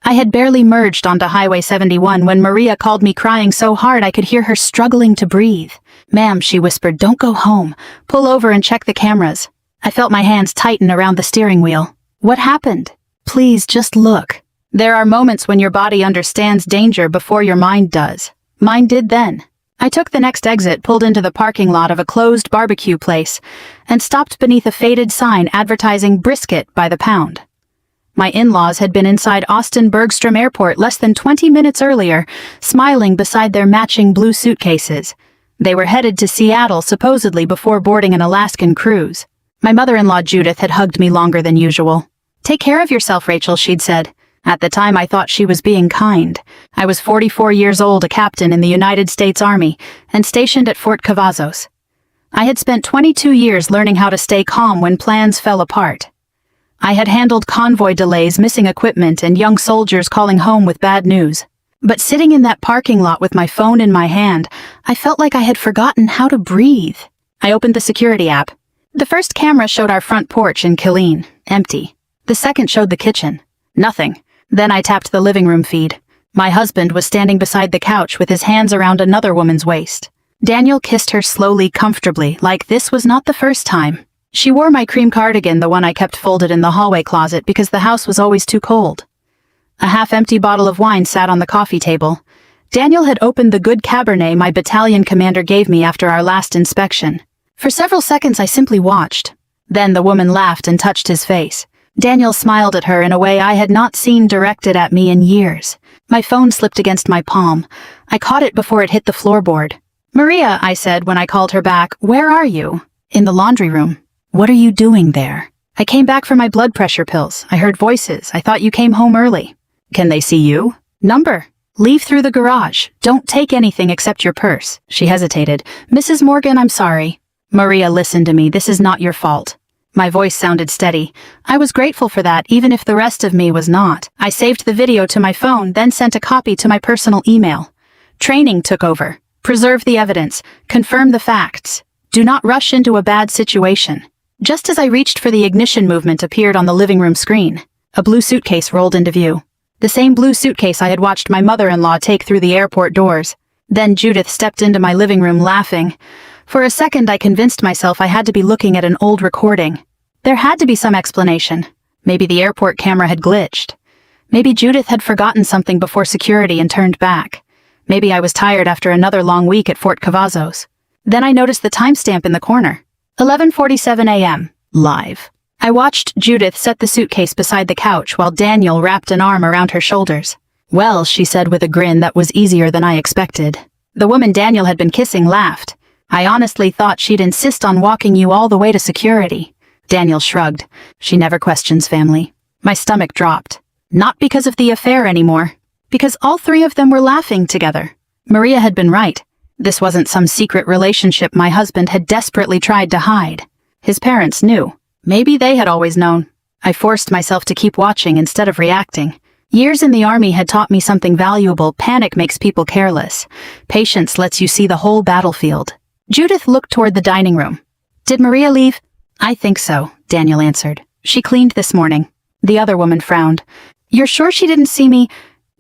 I had barely merged onto Highway 71 when Maria called me crying so hard I could hear her struggling to breathe. "Ma'am," she whispered, "don't go home. Pull over and check the cameras." I felt my hands tighten around the steering wheel. "What happened? Please, just look." There are moments when your body understands danger before your mind does. Mine did then. I took the next exit, pulled into the parking lot of a closed barbecue place, and stopped beneath a faded sign advertising brisket by the pound. My in-laws had been inside Austin Bergstrom Airport less than 20 minutes earlier, smiling beside their matching blue suitcases. They were headed to Seattle supposedly before boarding an Alaskan cruise. My mother-in-law Judith had hugged me longer than usual. "Take care of yourself, Rachel," she'd said. At the time I thought she was being kind. I was 44 years old, a captain in the United States Army, and stationed at Fort Cavazos. I had spent 22 years learning how to stay calm when plans fell apart. I had handled convoy delays, missing equipment, and young soldiers calling home with bad news. But sitting in that parking lot with my phone in my hand, I felt like I had forgotten how to breathe. I opened the security app. The first camera showed our front porch in Killeen, empty. The second showed the kitchen. Nothing. Then I tapped the living room feed. My husband was standing beside the couch with his hands around another woman's waist. Daniel kissed her slowly, comfortably, like this was not the first time. She wore my cream cardigan, the one I kept folded in the hallway closet because the house was always too cold. A half-empty bottle of wine sat on the coffee table. Daniel had opened the good Cabernet my battalion commander gave me after our last inspection. For several seconds I simply watched. Then the woman laughed and touched his face. Daniel smiled at her in a way I had not seen directed at me in years. My phone slipped against my palm. I caught it before it hit the floorboard. "Maria," I said when I called her back, "where are you?" "In the laundry room." "What are you doing there?" "I came back for my blood pressure pills. I heard voices. I thought you came home early." "Can they see you?" "Number. Leave through the garage. Don't take anything except your purse." She hesitated. "Mrs. Morgan, I'm sorry." "Maria, listen to me. This is not your fault." My voice sounded steady. I was grateful for that, even if the rest of me was not. I saved the video to my phone, then sent a copy to my personal email. Training took over. Preserve the evidence. Confirm the facts. Do not rush into a bad situation. Just as I reached for the ignition, movement appeared on the living room screen. A blue suitcase rolled into view. The same blue suitcase I had watched my mother-in-law take through the airport doors. Then Judith stepped into my living room laughing. For a second I convinced myself I had to be looking at an old recording. There had to be some explanation. Maybe the airport camera had glitched. Maybe Judith had forgotten something before security and turned back. Maybe I was tired after another long week at Fort Cavazos. Then I noticed the timestamp in the corner. 11:47 a.m. Live. I watched Judith set the suitcase beside the couch while Daniel wrapped an arm around her shoulders. "Well," she said with a grin that was easier than I expected. The woman Daniel had been kissing laughed. "I honestly thought she'd insist on walking you all the way to security." Daniel shrugged. "She never questions family." My stomach dropped. Not because of the affair anymore. Because all three of them were laughing together. Maria had been right. This wasn't some secret relationship my husband had desperately tried to hide. His parents knew. Maybe they had always known. I forced myself to keep watching instead of reacting. Years in the Army had taught me something valuable. Panic makes people careless. Patience lets you see the whole battlefield. Judith looked toward the dining room. "Did Maria leave?" "I think so," Daniel answered. "She cleaned this morning." The other woman frowned. "You're sure she didn't see me?"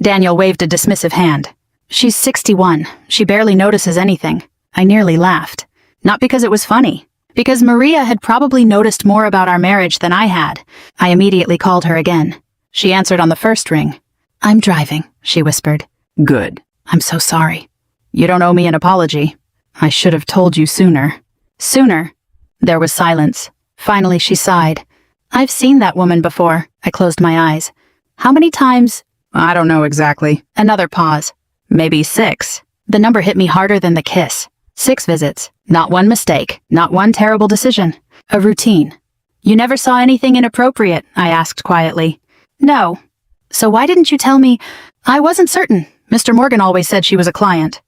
Daniel waved a dismissive hand. "She's 61. She barely notices anything." I nearly laughed. Not because it was funny. Because Maria had probably noticed more about our marriage than I had. I immediately called her again. She answered on the first ring. "I'm driving," she whispered. "Good. I'm so sorry." "You don't owe me an apology." "I should have told you sooner." "Sooner?" There was silence. Finally she sighed. "I've seen that woman before." I closed my eyes. "How many times?" "I don't know exactly." Another pause. "Maybe 6. The number hit me harder than the kiss. 6 visits. Not one mistake. Not one terrible decision. A routine. "You never saw anything inappropriate?" I asked quietly. "No." "So why didn't you tell me?" "I wasn't certain. Mr. Morgan always said she was a client."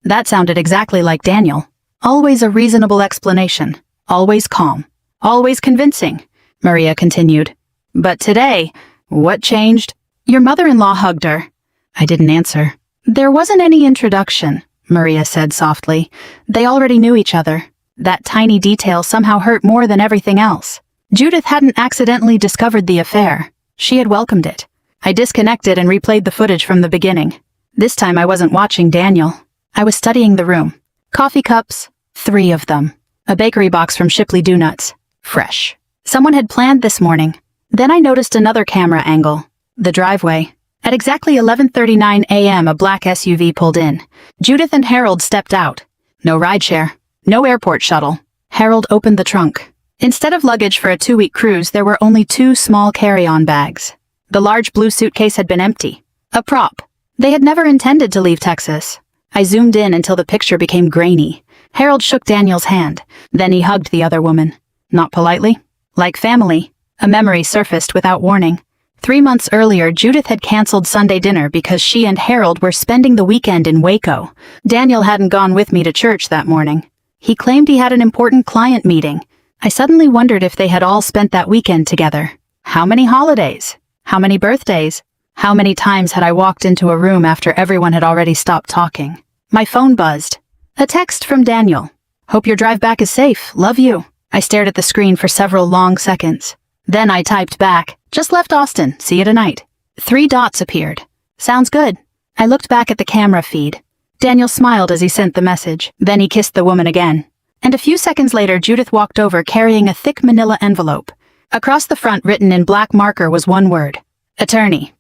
That sounded exactly like Daniel. Always a reasonable explanation. Always calm. Always convincing. Maria continued. "But today, what changed?" "Your mother-in-law hugged her." I didn't answer. "There wasn't any introduction," Maria said softly. "They already knew each other." That tiny detail somehow hurt more than everything else. Judith hadn't accidentally discovered the affair. She had welcomed it. I disconnected and replayed the footage from the beginning. This time I wasn't watching Daniel. I was studying the room. Coffee cups, 3 of them. A bakery box from Shipley Doughnuts. Fresh. Someone had planned this morning. Then I noticed another camera angle. The driveway. At exactly 11:39 a.m. a black SUV pulled in. Judith and Harold stepped out. No rideshare. No airport shuttle. Harold opened the trunk. Instead of luggage for a 2-week cruise, there were only 2 small carry-on bags. The large blue suitcase had been empty. A prop. They had never intended to leave Texas. I zoomed in until the picture became grainy. Harold shook Daniel's hand. Then he hugged the other woman. Not politely. Like family. A memory surfaced without warning. 3 months earlier, Judith had canceled Sunday dinner because she and Harold were spending the weekend in Waco. Daniel hadn't gone with me to church that morning. He claimed he had an important client meeting. I suddenly wondered if they had all spent that weekend together. How many holidays? How many birthdays? How many times had I walked into a room after everyone had already stopped talking? My phone buzzed. A text from Daniel. Hope your drive back is safe. Love you. I stared at the screen for several long seconds. Then I typed back, just left Austin, see you tonight. 3 dots appeared. Sounds good. I looked back at the camera feed. Daniel smiled as he sent the message. Then he kissed the woman again. And a few seconds later, Judith walked over carrying a thick manila envelope. Across the front, written in black marker, was one word. Attorney.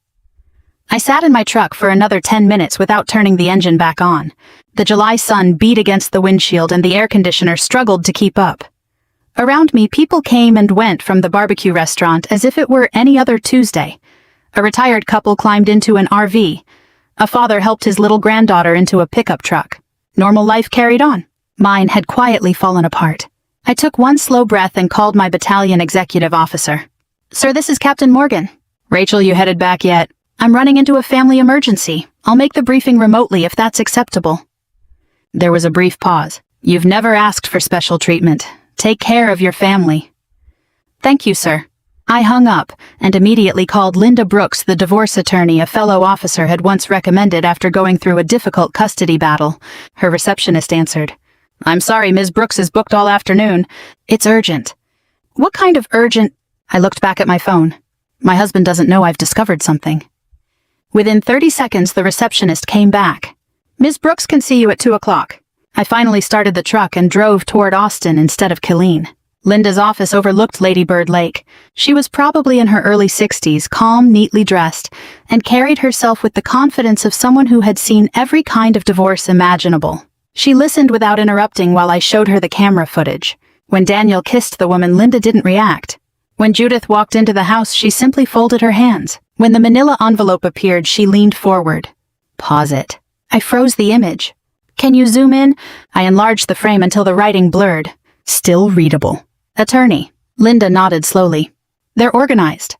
I sat in my truck for another 10 minutes without turning the engine back on. The July sun beat against the windshield and the air conditioner struggled to keep up. Around me, people came and went from the barbecue restaurant as if it were any other Tuesday. A retired couple climbed into an RV. A father helped his little granddaughter into a pickup truck. Normal life carried on. Mine had quietly fallen apart. I took one slow breath and called my battalion executive officer. Sir, this is Captain Morgan. Rachel, you headed back yet? I'm running into a family emergency. I'll make the briefing remotely if that's acceptable. There was a brief pause. You've never asked for special treatment. Take care of your family. Thank you, sir. I hung up and immediately called Linda Brooks, the divorce attorney a fellow officer had once recommended after going through a difficult custody battle. Her receptionist answered. I'm sorry, Ms. Brooks is booked all afternoon. It's urgent. What kind of urgent? I looked back at my phone. My husband doesn't know I've discovered something. Within 30 seconds, the receptionist came back. Ms. Brooks can see you at 2 o'clock. I finally started the truck and drove toward Austin instead of Killeen. Linda's office overlooked Lady Bird Lake. She was probably in her early 60s, calm, neatly dressed, and carried herself with the confidence of someone who had seen every kind of divorce imaginable. She listened without interrupting while I showed her the camera footage. When Daniel kissed the woman, Linda didn't react. When Judith walked into the house, she simply folded her hands. When the manila envelope appeared, she leaned forward. Pause it. I froze the image. Can you zoom in? I enlarged the frame until the writing blurred. Still readable. Attorney. Linda nodded slowly. They're organized.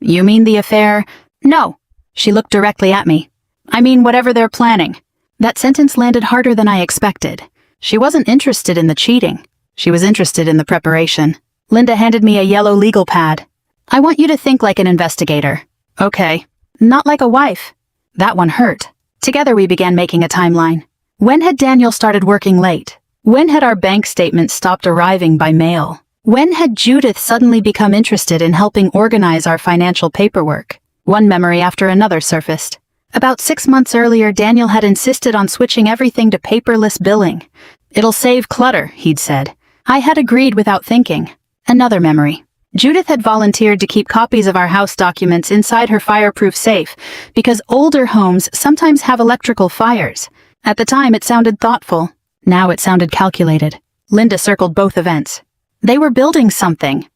You mean the affair? No. She looked directly at me. I mean whatever they're planning. That sentence landed harder than I expected. She wasn't interested in the cheating. She was interested in the preparation. Linda handed me a yellow legal pad. I want you to think like an investigator. Okay. Not like a wife. That one hurt. Together we began making a timeline. When had Daniel started working late? When had our bank statements stopped arriving by mail? When had Judith suddenly become interested in helping organize our financial paperwork? One memory after another surfaced. About 6 months earlier, Daniel had insisted on switching everything to paperless billing. It'll save clutter, he'd said. I had agreed without thinking. Another memory. Judith had volunteered to keep copies of our house documents inside her fireproof safe because older homes sometimes have electrical fires. At the time, it sounded thoughtful. Now it sounded calculated. Linda circled both events. They were building something.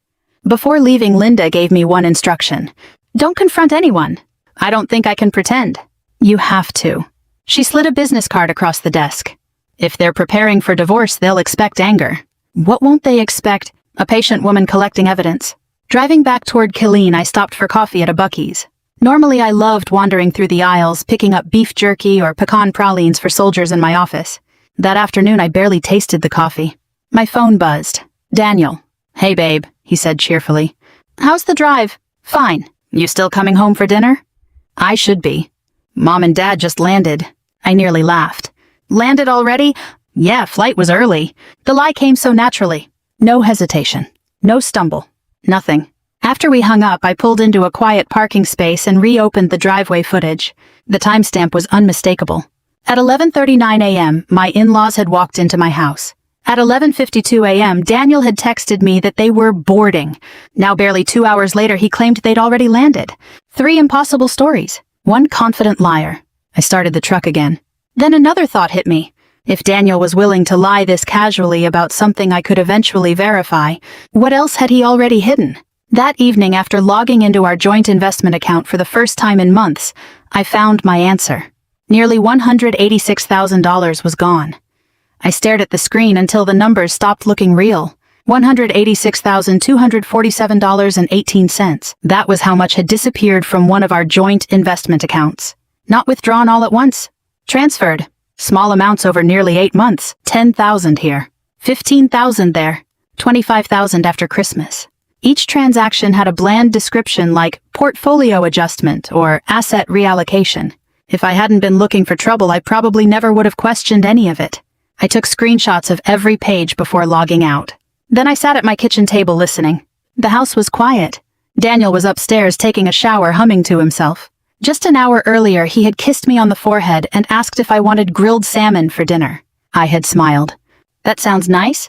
Before leaving, Linda gave me one instruction. Don't confront anyone. I don't think I can pretend. You have to. She slid a business card across the desk. If they're preparing for divorce, they'll expect anger. What won't they expect? A patient woman collecting evidence. Driving back toward Killeen, I stopped for coffee at a Buc-ee's. Normally, I loved wandering through the aisles, picking up beef jerky or pecan pralines for soldiers in my office. That afternoon, I barely tasted the coffee. My phone buzzed. Daniel. Hey, babe, he said cheerfully. How's the drive? Fine. You still coming home for dinner? I should be. Mom and Dad just landed. I nearly laughed. Landed already? Yeah, flight was early. The lie came so naturally. No hesitation. No stumble. Nothing. After we hung up, I pulled into a quiet parking space and reopened the driveway footage. The timestamp was unmistakable. At 11:39 a.m., my in-laws had walked into my house. At 11:52 a.m., Daniel had texted me that they were boarding. Now barely 2 hours later, he claimed they'd already landed. 3 impossible stories. One confident liar. I started the truck again. Then another thought hit me. If Daniel was willing to lie this casually about something I could eventually verify, what else had he already hidden? That evening, after logging into our joint investment account for the first time in months, I found my answer. Nearly $186,000 was gone. I stared at the screen until the numbers stopped looking real. $186,247.18. That was how much had disappeared from one of our joint investment accounts. Not withdrawn all at once. Transferred. Small amounts over nearly 8 months. $10,000 here. $15,000 there. $25,000 after Christmas. Each transaction had a bland description like portfolio adjustment or asset reallocation. If I hadn't been looking for trouble, I probably never would have questioned any of it. I took screenshots of every page before logging out. Then I sat at my kitchen table listening. The house was quiet. Daniel was upstairs taking a shower, humming to himself. Just an hour earlier, he had kissed me on the forehead and asked if I wanted grilled salmon for dinner. I had smiled. That sounds nice?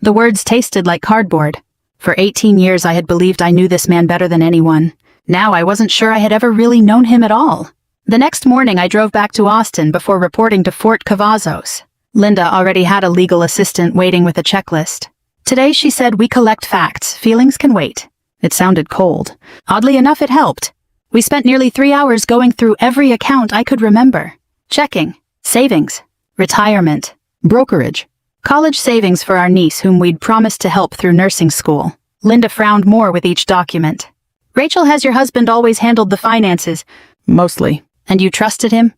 The words tasted like cardboard. For 18 years, I had believed I knew this man better than anyone. Now I wasn't sure I had ever really known him at all. The next morning, I drove back to Austin before reporting to Fort Cavazos. Linda already had a legal assistant waiting with a checklist. Today, she said, we collect facts. Feelings can wait. It sounded cold. Oddly enough, it helped. We spent nearly 3 hours going through every account I could remember. Checking, savings, retirement, brokerage, college savings for our niece whom we'd promised to help through nursing school. Linda frowned more with each document. Rachel, has your husband always handled the finances? Mostly. And you trusted him?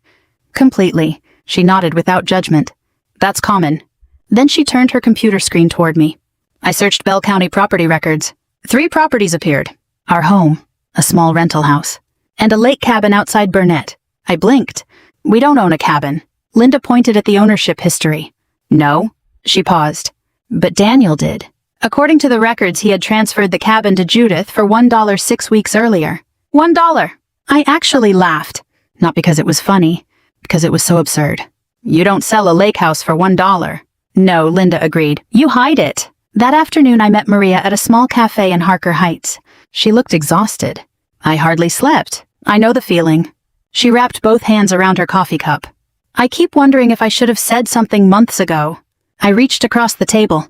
Completely. She nodded without judgment. That's common. Then she turned her computer screen toward me. I searched Bell County property records. 3 properties appeared. Our home, a small rental house, and a lake cabin outside Burnett. I blinked. We don't own a cabin. Linda pointed at the ownership history. No. She paused. But Daniel did. According to the records, he had transferred the cabin to Judith for $1 6 weeks earlier. $1. I actually laughed. Not because it was funny, because it was so absurd. You don't sell a lake house for $1. No, Linda agreed. You hide it. That afternoon, I met Maria at a small cafe in Harker Heights. She looked exhausted. I hardly slept. I know the feeling. She wrapped both hands around her coffee cup. I keep wondering if I should have said something months ago. I reached across the table.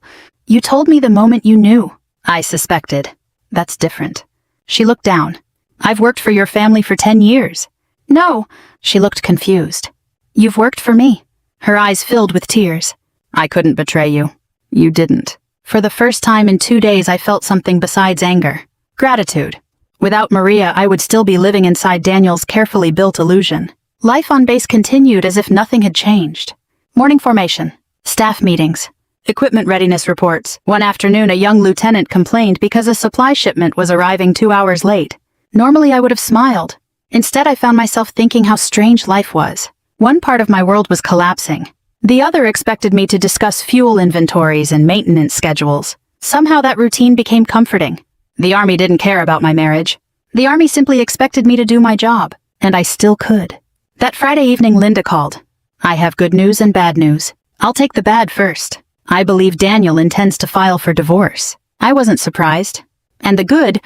You told me the moment you knew. I suspected. That's different. She looked down. I've worked for your family for 10 years. No. She looked confused. You've worked for me. Her eyes filled with tears. I couldn't betray you. You didn't. For the first time in 2 days, I felt something besides anger. Gratitude. Without Maria, I would still be living inside Daniel's carefully built illusion. Life on base continued as if nothing had changed. Morning formation. Staff meetings. Equipment readiness reports. One afternoon, a young lieutenant complained because a supply shipment was arriving 2 hours late. Normally, I would have smiled. Instead, I found myself thinking how strange life was. One part of my world was collapsing. The other expected me to discuss fuel inventories and maintenance schedules. Somehow that routine became comforting. The Army didn't care about my marriage. The Army simply expected me to do my job, and I still could. That Friday evening, Linda called. I have good news and bad news. I'll take the bad first. I believe Daniel intends to file for divorce. I wasn't surprised. And the good?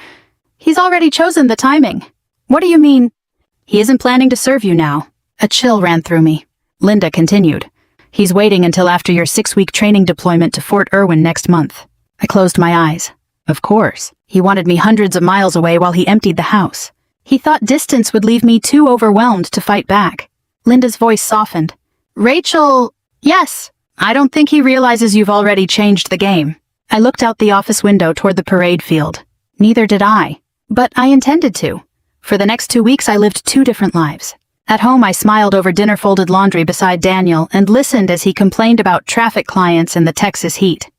He's already chosen the timing. What do you mean? He isn't planning to serve you now. A chill ran through me. Linda continued. He's waiting until after your 6-week training deployment to Fort Irwin next month. I closed my eyes. Of course. He wanted me hundreds of miles away while he emptied the house. He thought distance would leave me too overwhelmed to fight back. Linda's voice softened. Rachel, yes. I don't think he realizes you've already changed the game. I looked out the office window toward the parade field. Neither did I. But I intended to. For the next 2 weeks, I lived 2 different lives. At home, I smiled over dinner-folded laundry beside Daniel and listened as he complained about traffic clients and the Texas heat.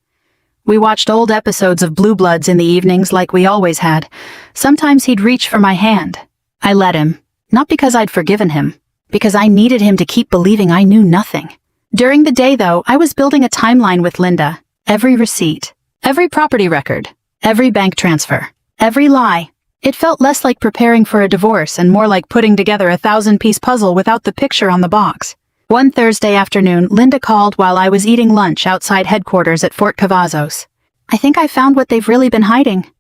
We watched old episodes of Blue Bloods in the evenings like we always had. Sometimes he'd reach for my hand. I let him. Not because I'd forgiven him. Because I needed him to keep believing I knew nothing. During the day, though, I was building a timeline with Linda. Every receipt. Every property record. Every bank transfer. Every lie. It felt less like preparing for a divorce and more like putting together a 1,000-piece puzzle without the picture on the box. One Thursday afternoon, Linda called while I was eating lunch outside headquarters at Fort Cavazos. I think I found what they've really been hiding.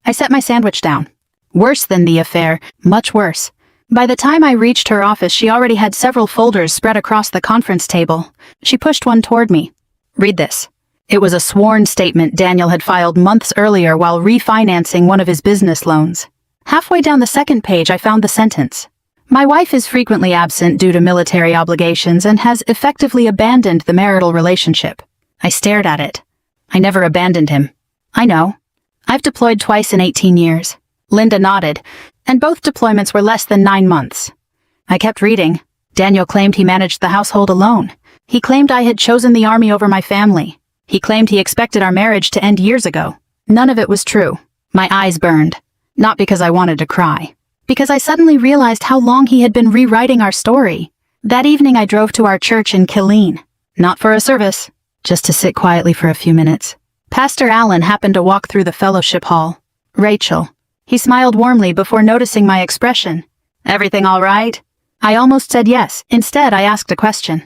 I set my sandwich down. Worse than the affair, much worse. By the time I reached her office, she already had several folders spread across the conference table. She pushed one toward me. Read this. It was a sworn statement Daniel had filed months earlier while refinancing one of his business loans. Halfway down the second page, I found the sentence. My wife is frequently absent due to military obligations and has effectively abandoned the marital relationship. I stared at it. I never abandoned him. I know. I've deployed twice in 18 years. Linda nodded, and both deployments were less than 9 months. I kept reading. Daniel claimed he managed the household alone. He claimed I had chosen the army over my family. He claimed he expected our marriage to end years ago. None of it was true. My eyes burned. Not because I wanted to cry. Because I suddenly realized how long he had been rewriting our story. That evening I drove to our church in Killeen. Not for a service, just to sit quietly for a few minutes. Pastor Allen happened to walk through the fellowship hall. Rachel. He smiled warmly before noticing my expression. Everything all right? I almost said yes. Instead, I asked a question.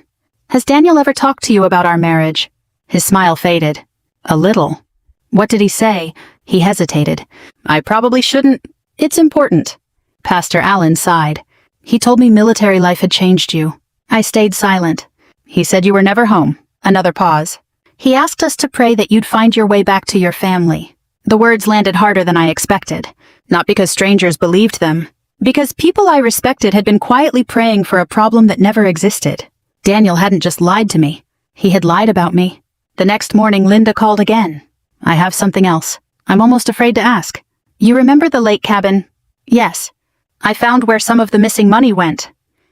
Has Daniel ever talked to you about our marriage? His smile faded. A little. What did he say? He hesitated. I probably shouldn't. It's important. Pastor Allen sighed. He told me military life had changed you. I stayed silent. He said you were never home. Another pause. He asked us to pray that you'd find your way back to your family. The words landed harder than I expected. Not because strangers believed them. Because people I respected had been quietly praying for a problem that never existed. Daniel hadn't just lied to me. He had lied about me. The next morning, Linda called again. I have something else. I'm almost afraid to ask. You remember the lake cabin? Yes. I found where some of the missing money went.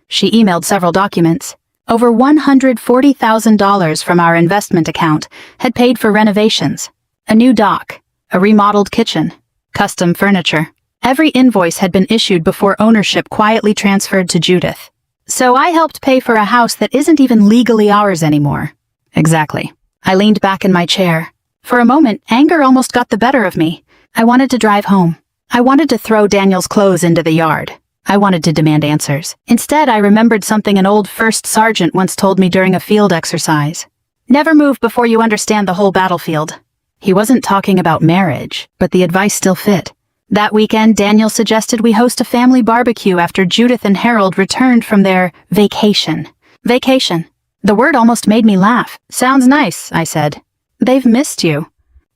She emailed several documents. Over $140,000 from our investment account had paid for renovations. A new dock, a remodeled kitchen, custom furniture. Every invoice had been issued before ownership quietly transferred to Judith. So I helped pay for a house that isn't even legally ours anymore. Exactly. I leaned back in my chair. For a moment, anger almost got the better of me. I wanted to drive home. I wanted to throw Daniel's clothes into the yard. I wanted to demand answers. Instead, I remembered something an old first sergeant once told me during a field exercise. Never move before you understand the whole battlefield. He wasn't talking about marriage, but the advice still fit. That weekend, Daniel suggested we host a family barbecue after Judith and Harold returned from their vacation. Vacation. The word almost made me laugh. Sounds nice, I said. They've missed you.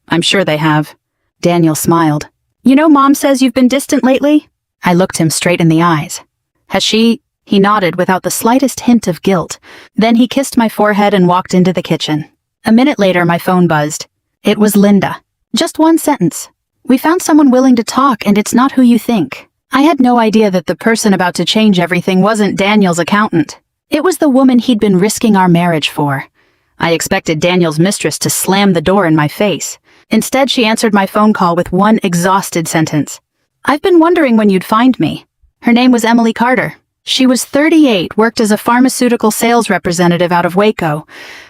I'm sure they have. Daniel smiled. You know, Mom says you've been distant lately? I looked him straight in the eyes. Has she? He nodded without the slightest hint of guilt. Then he kissed my forehead and walked into the kitchen. A minute later, my phone buzzed. It was Linda. Just one sentence. We found someone willing to talk, and it's not who you think. I had no idea that the person about to change everything wasn't Daniel's accountant. It was the woman he'd been risking our marriage for. I expected Daniel's mistress to slam the door in my face. Instead, she answered my phone call with one exhausted sentence. I've been wondering when you'd find me. Her name was Emily Carter. She was 38, worked as a pharmaceutical sales representative out of Waco,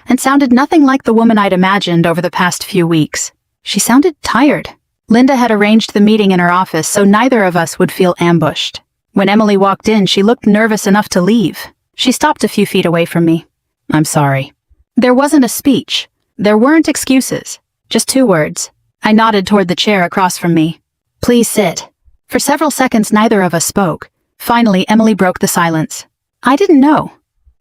and sounded nothing like the woman I'd imagined over the past few weeks. She sounded tired. Linda had arranged the meeting in her office so neither of us would feel ambushed. When Emily walked in, she looked nervous enough to leave. She stopped a few feet away from me. I'm sorry. There wasn't a speech. There weren't excuses. Just 2 words. I nodded toward the chair across from me. Please sit. For several seconds, neither of us spoke. Finally, Emily broke the silence. I didn't know.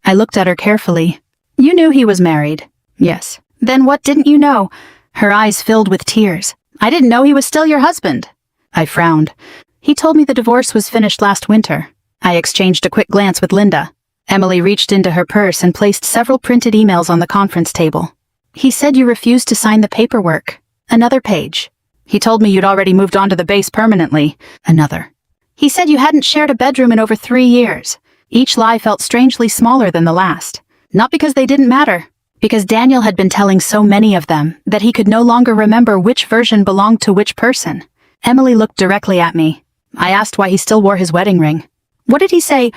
I looked at her carefully. You knew he was married. Yes. Then what didn't you know? Her eyes filled with tears. I didn't know he was still your husband. I frowned. He told me the divorce was finished last winter. I exchanged a quick glance with Linda. Emily reached into her purse and placed several printed emails on the conference table. He said you refused to sign the paperwork. Another page. He told me you'd already moved on to the base permanently. Another. He said you hadn't shared a bedroom in over 3 years. Each lie felt strangely smaller than the last. Not because they didn't matter. Because Daniel had been telling so many of them that he could no longer remember which version belonged to which person. Emily looked directly at me. I asked why he still wore his wedding ring. What did he say?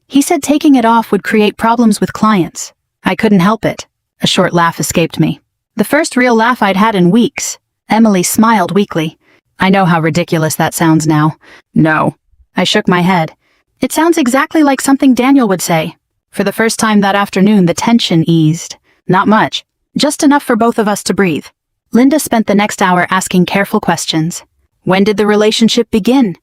He said taking it off would create problems with clients. I couldn't help it. A short laugh escaped me. The first real laugh I'd had in weeks. Emily smiled weakly. I know how ridiculous that sounds now. No. I shook my head. It sounds exactly like something Daniel would say. For the first time that afternoon, the tension eased. Not much. Just enough for both of us to breathe. Linda spent the next hour asking careful questions. When did the relationship begin?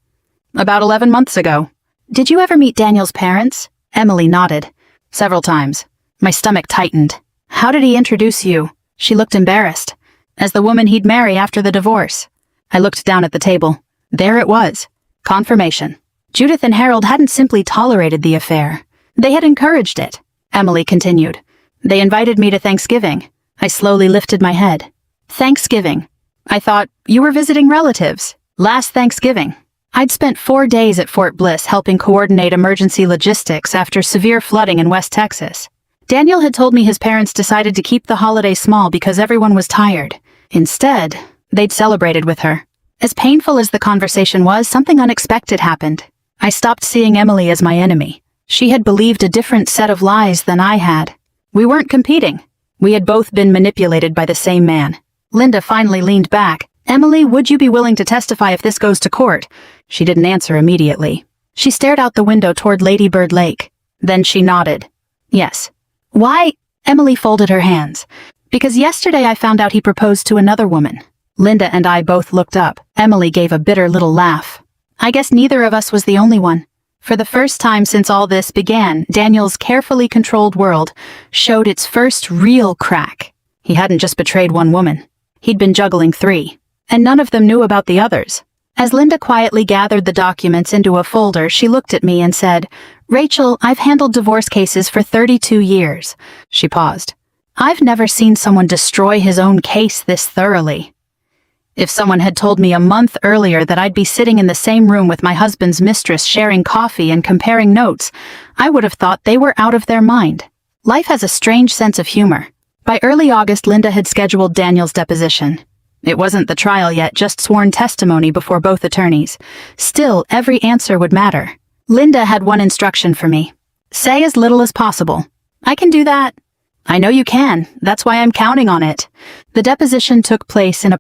About 11 months ago. Did you ever meet Daniel's parents? Emily nodded. Several times. My stomach tightened. How did he introduce you? She looked embarrassed. As the woman he'd marry after the divorce. I looked down at the table. There it was. Confirmation. Judith and Harold hadn't simply tolerated the affair. They had encouraged it. Emily continued. They invited me to Thanksgiving. I slowly lifted my head. Thanksgiving. I thought, you were visiting relatives. Last Thanksgiving. I'd spent 4 days at Fort Bliss helping coordinate emergency logistics after severe flooding in West Texas. Daniel had told me his parents decided to keep the holiday small because everyone was tired. Instead, they'd celebrated with her. As painful as the conversation was, something unexpected happened. I stopped seeing Emily as my enemy. She had believed a different set of lies than I had. We weren't competing. We had both been manipulated by the same man. Linda finally leaned back. Emily, would you be willing to testify if this goes to court? She didn't answer immediately. She stared out the window toward Lady Bird Lake. Then she nodded. Yes. Why? Emily folded her hands. Because yesterday I found out he proposed to another woman. Linda and I both looked up. Emily gave a bitter little laugh. I guess neither of us was the only one. For the first time since all this began, Daniel's carefully controlled world showed its first real crack. He hadn't just betrayed one woman. He'd been juggling 3. And none of them knew about the others. As Linda quietly gathered the documents into a folder, she looked at me and said, Rachel, I've handled divorce cases for 32 years. She paused. I've never seen someone destroy his own case this thoroughly. If someone had told me a month earlier that I'd be sitting in the same room with my husband's mistress sharing coffee and comparing notes, I would have thought they were out of their mind. Life has a strange sense of humor. By early August, Linda had scheduled Daniel's deposition. It wasn't the trial yet, just sworn testimony before both attorneys. Still, every answer would matter. Linda had one instruction for me. Say as little as possible. I can do that. I know you can. That's why I'm counting on it. The deposition took place in a